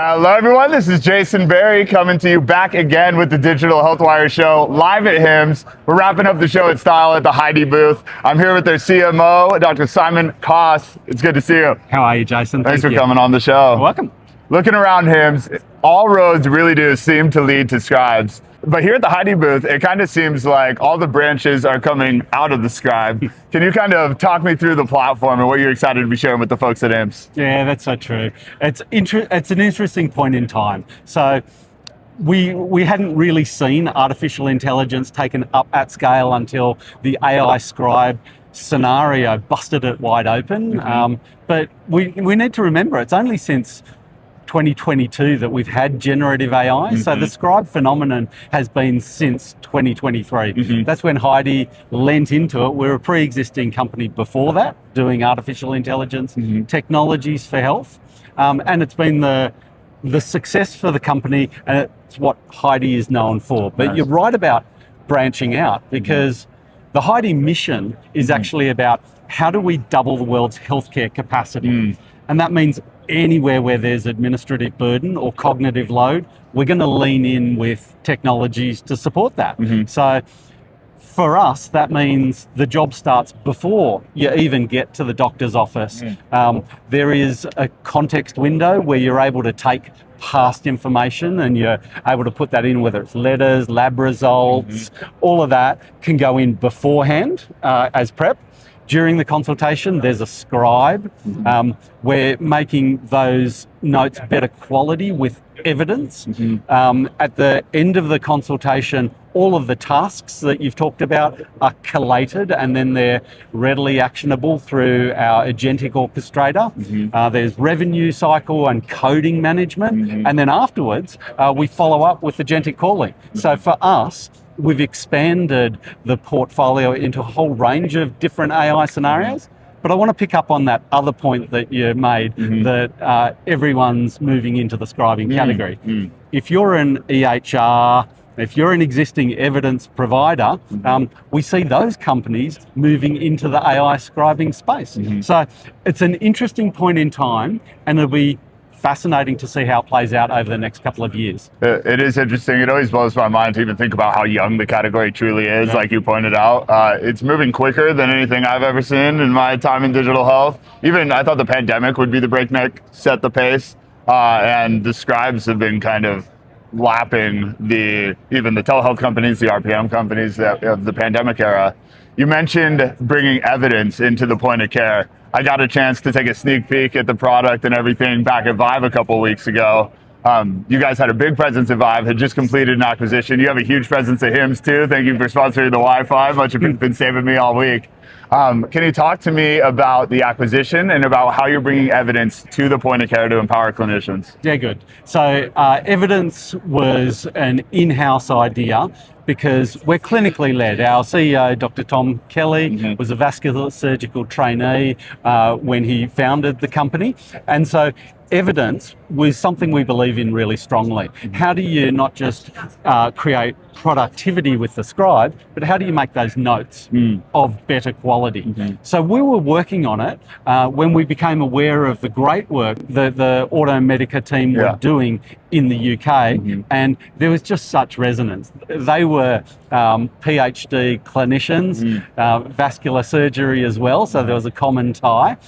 Hello everyone, this is Jason Berry coming to you back again with the Digital Health Wire show live at HIMSS. We're wrapping up the show at Style at the Heidi booth. I'm here with their CMO, Dr. Simon Koss. It's good to see you. How are you, Jason? Thanks for coming on the show. You're welcome. Looking around HIMSS, all roads really do seem to lead to scribes. But here at the Heidi booth, it kind of seems like all the branches are coming out of the scribe. Can you kind of talk me through the platform and what you're excited to be sharing with the folks at HIMSS? Yeah, that's so true. It's an interesting point in time. So we hadn't really seen artificial intelligence taken up at scale until the AI scribe scenario busted it wide open. But we need to remember it's only since 2022 that we've had generative AI. So the scribe phenomenon has been since 2023. That's when Heidi lent into it. We're a pre-existing company before that, doing artificial intelligence technologies for health. And it's been the success for the company, and it's what Heidi is known for. But you're right about branching out, because the Heidi mission is actually about how do we double the world's healthcare capacity? And that means anywhere where there's administrative burden or cognitive load, we're going to lean in with technologies to support that. So for us, that means the job starts before you even get to the doctor's office. There is a context window where you're able to take past information and you're able to put that in, whether it's letters, lab results, all of that can go in beforehand as prep. During the consultation, there's a scribe. We're making those notes better quality with evidence. At the end of the consultation, all of the tasks that you've talked about are collated and then they're readily actionable through our agentic orchestrator. There's revenue cycle and coding management. And then afterwards, we follow up with agentic calling. So for us, we've expanded the portfolio into a whole range of different AI scenarios. But I want to pick up on that other point that you made, that everyone's moving into the scribing category. If you're an EHR, if you're an existing evidence provider, we see those companies moving into the AI scribing space. So it's an interesting point in time, and it'll be fascinating to see how it plays out over the next couple of years. It is interesting. It always blows my mind to even think about how young the category truly is, like you pointed out. It's moving quicker than anything I've ever seen in my time in digital health. Even I thought the pandemic would be the breakneck, set the pace, and the scribes have been kind of lapping even the telehealth companies, the RPM companies of the pandemic era. You mentioned bringing evidence into the point of care. I got a chance to take a sneak peek at the product and everything back at Vive a couple of weeks ago. You guys had a big presence at Vive, had just completed an acquisition. You have a huge presence at HIMSS too. Thank you for sponsoring the Wi-Fi. Much of it's been saving me all week. Can you talk to me about the acquisition and about how you're bringing evidence to the point of care to empower clinicians? Yeah, good. So evidence was an in-house idea because we're clinically led. Our CEO, Dr. Tom Kelly, was a vascular surgical trainee when he founded the company. And so evidence was something we believe in really strongly. How do you not just create productivity with the scribe, but how do you make those notes of better quality? So we were working on it when we became aware of the great work that the Automedica team were doing in the UK, and there was just such resonance. They were PhD clinicians, vascular surgery as well, so there was a common tie.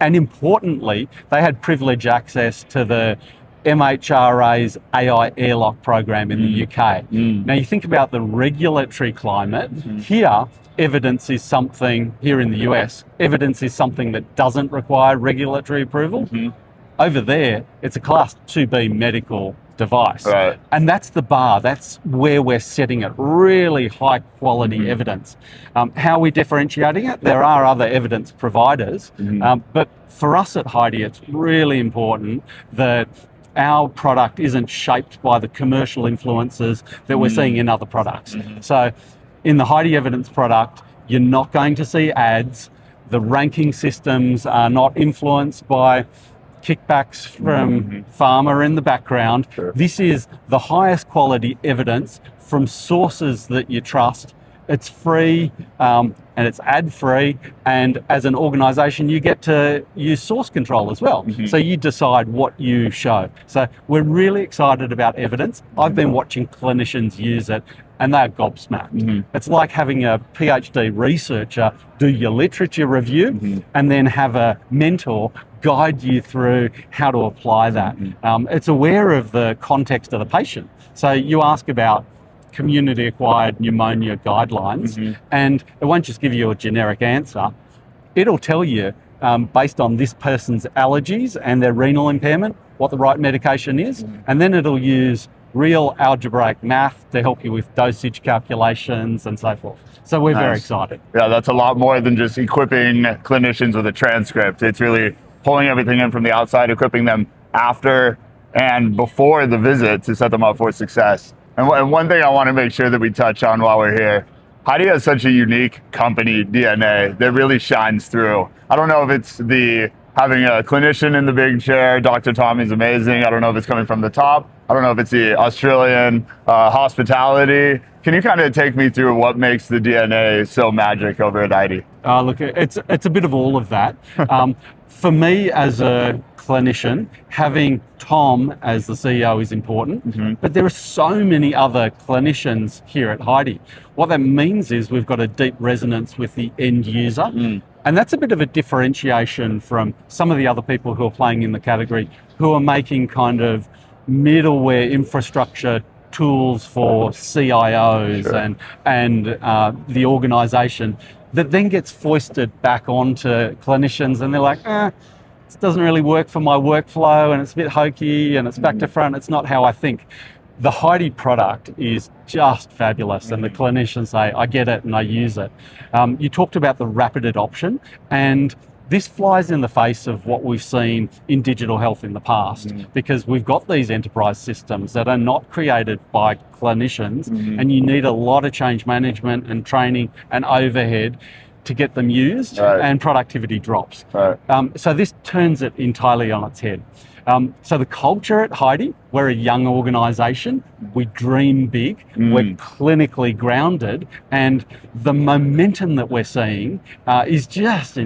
And importantly, they had privileged access to the MHRA's AI airlock program in the UK. Now you think about the regulatory climate, here evidence is something, here in the US, evidence is something that doesn't require regulatory approval. Over there, it's a class 2B medical device. And that's the bar, that's where we're setting it, really high quality evidence. How are we differentiating it? There are other evidence providers, but for us at Heidi, it's really important that our product isn't shaped by the commercial influences that we're seeing in other products. So in the Heidi evidence product, you're not going to see ads. The ranking systems are not influenced by kickbacks from pharma in the background. This is the highest quality evidence from sources that you trust It's free and it's ad-free, and as an organization you get to use source control as well. So you decide what you show. So we're really excited about evidence. I've been watching clinicians use it and they're gobsmacked. It's like having a PhD researcher do your literature review and then have a mentor guide you through how to apply that. It's aware of the context of the patient. So you ask about community-acquired pneumonia guidelines, and it won't just give you a generic answer. It'll tell you, based on this person's allergies and their renal impairment, what the right medication is, and then it'll use real algebraic math to help you with dosage calculations and so forth. So we're very excited. Yeah, that's a lot more than just equipping clinicians with a transcript. It's really pulling everything in from the outside, equipping them after and before the visit to set them up for success. And one thing I want to make sure that we touch on while we're here, Heidi has such a unique company DNA that really shines through. I don't know if it's having a clinician in the big chair. Dr. Tommy's amazing. I don't know if it's coming from the top. I don't know if it's the Australian hospitality. Can you kind of take me through what makes the DNA so magic over at Heidi? Look, it's a bit of all of that. For me as a clinician, having Tom as the CEO is important, but there are so many other clinicians here at Heidi. What that means is we've got a deep resonance with the end user, and that's a bit of a differentiation from some of the other people who are playing in the category, who are making kind of middleware infrastructure tools for CIOs and the organization that then gets foisted back onto clinicians, and they're like, this doesn't really work for my workflow, and it's a bit hokey, and it's back to front. It's not how I think. The Heidi product is just fabulous, and the clinicians say, I get it and I use it. You talked about the rapid adoption, and this flies in the face of what we've seen in digital health in the past, because we've got these enterprise systems that are not created by clinicians, and you need a lot of change management and training and overhead to get them used, and productivity drops. So this turns it entirely on its head. So the culture at Heidi, we're a young organisation, we dream big, we're clinically grounded, and the momentum that we're seeing is just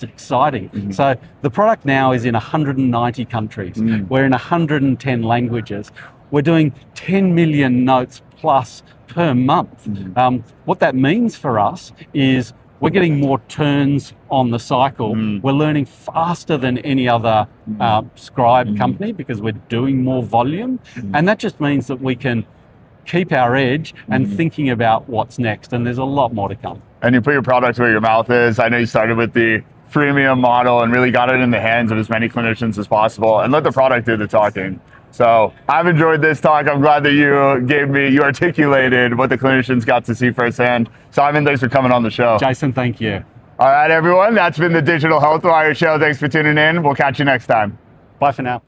exciting. So the product now is in 190 countries, we're in 110 languages, we're doing 10 million notes plus per month. What that means for us is we're getting more turns on the cycle. We're learning faster than any other scribe company because we're doing more volume. And that just means that we can keep our edge and thinking about what's next. And there's a lot more to come. And you put your product where your mouth is. I know you started with the freemium model and really got it in the hands of as many clinicians as possible and let the product do the talking. So I've enjoyed this talk. I'm glad that you articulated what the clinicians got to see firsthand. Simon, thanks for coming on the show. Jason, thank you. All right, everyone. That's been the Digital Health Wire show. Thanks for tuning in. We'll catch you next time. Bye for now.